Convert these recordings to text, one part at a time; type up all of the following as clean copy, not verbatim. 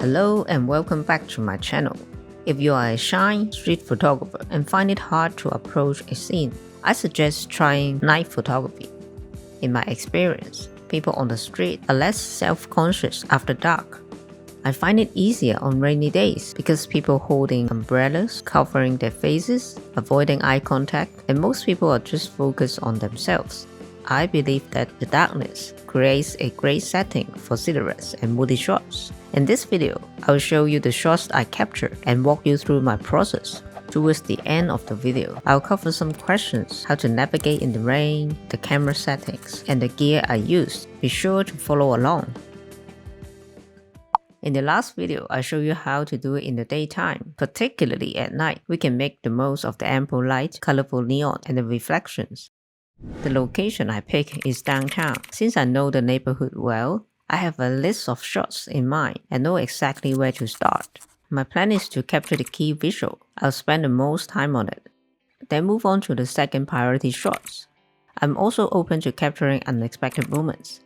Hello and welcome back to my channel. If you are a shy street photographer and find it hard to approach a scene, I suggest trying night photography. In my experience, people on the street are less self-conscious after dark. I find it easier on rainy days because people holding umbrellas, covering their faces, avoiding eye contact, and most people are just focused on themselves. I believe that the darkness creates a great setting for silhouettes and moody shots. In this video, I will show you the shots I captured and walk you through my process. Towards the end of the video, I'll cover some questions: how to navigate in the rain, the camera settings, and the gear I used. Be sure to follow along. In the last video, I showed you how to do it in the daytime. Particularly at night, we can make the most of the ample light, colorful neon, and the reflections. The location I pick is downtown. Since I know the neighborhood well, I have a list of shots in mind and know exactly where to start. My plan is to capture the key visual. I'll spend the most time on it. Then move on to the second priority shots. I'm also open to capturing unexpected moments.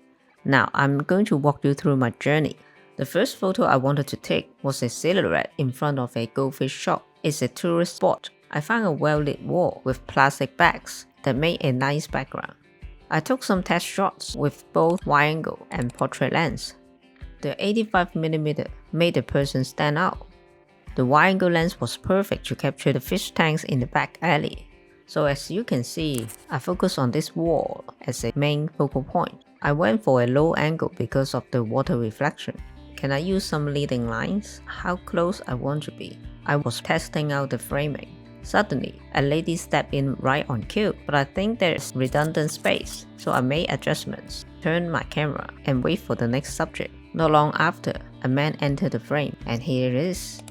Now I'm going to walk you through my journey. The first photo I wanted to take was a silhouette in front of a goldfish shop. It's a tourist spot. I found a well-lit wall with plastic bags that made a nice background. I took some test shots with both wide-angle and portrait lens. The 85mm made the person stand out. The wide-angle lens was perfect to capture the fish tanks in the back alley. So as you can see, I focused on this wall as a main focal point. I went for a low angle because of the water reflection. Can I use some leading lines? How close I want to be? I was testing out the framing. Suddenly, a lady stepped in right on cue, but I think there's redundant space, so I made adjustments, turned my camera, and wait for the next subject. Not long after, a man entered the frame, and here it is.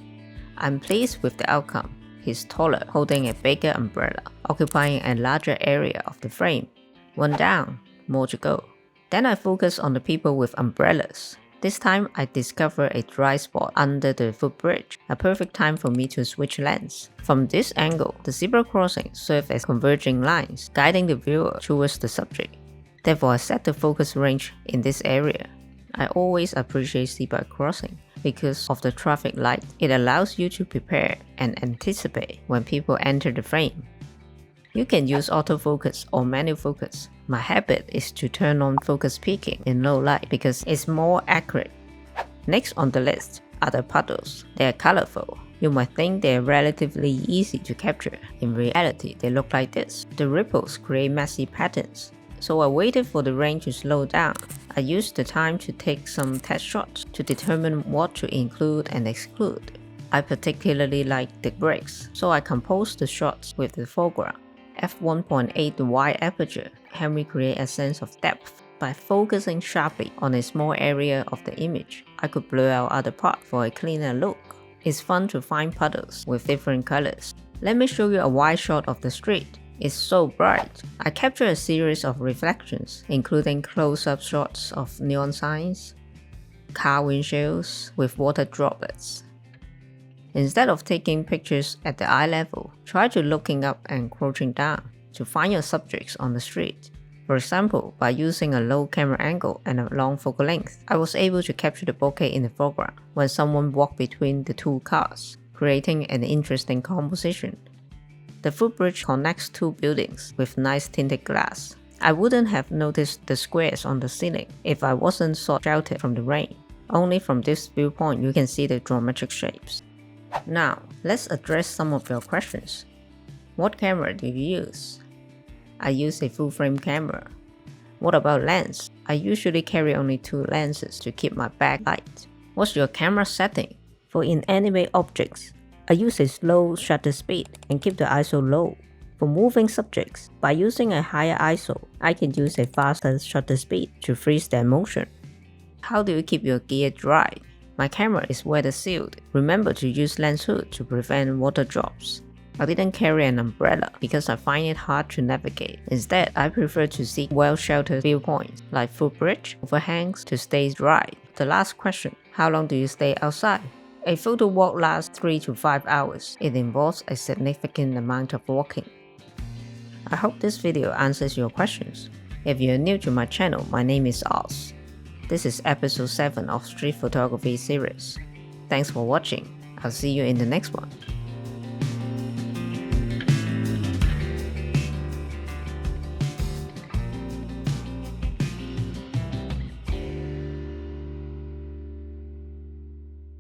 I'm pleased with the outcome. He's taller, holding a bigger umbrella, occupying a larger area of the frame. One down, more to go. Then I focus on the people with umbrellas. This time, I discovered a dry spot under the footbridge, a perfect time for me to switch lens. From this angle, the zebra crossings serve as converging lines, guiding the viewer towards the subject. Therefore, I set the focus range in this area. I always appreciate zebra crossing because of the traffic light. It allows you to prepare and anticipate when people enter the frame. You can use autofocus or manual focus. My habit is to turn on focus peaking in low light because it's more accurate. Next on the list are the puddles. They are colorful. You might think they are relatively easy to capture. In reality, they look like this. The ripples create messy patterns. So I waited for the rain to slow down. I used the time to take some test shots to determine what to include and exclude. I particularly like the breaks, so I composed the shots with the foreground. f1.8 wide aperture helped me create a sense of depth. By focusing sharply on a small area of the image, I could blur out other parts for a cleaner look. It's fun to find puddles with different colors. Let me show you a wide shot of the street. It's so bright. I captured a series of reflections, including close-up shots of neon signs, car windshields with water droplets. Instead of taking pictures at the eye level, try to looking up and crouching down to find your subjects on the street. For example, by using a low camera angle and a long focal length, I was able to capture the bokeh in the foreground when someone walked between the two cars, creating an interesting composition. The footbridge connects two buildings with nice tinted glass. I wouldn't have noticed the squares on the ceiling if I wasn't so sheltered from the rain. Only from this viewpoint you can see the geometric shapes. Now, let's address some of your questions. What camera do you use? I use a full-frame camera. What about lens? I usually carry only 2 lenses to keep my bag light. What's your camera setting? For inanimate objects, I use a slow shutter speed and keep the ISO low. For moving subjects, by using a higher ISO, I can use a faster shutter speed to freeze their motion. How do you keep your gear dry? My camera is weather sealed. Remember to use lens hood to prevent water drops. I didn't carry an umbrella because I find it hard to navigate. Instead, I prefer to seek well-sheltered viewpoints like footbridge, overhangs to stay dry. The last question, how long do you stay outside? A photo walk lasts 3 to 5 hours. It involves a significant amount of walking. I hope this video answers your questions. If you're new to my channel, my name is Oz. This is episode 7 of Street Photography series. Thanks for watching. I'll see you in the next one.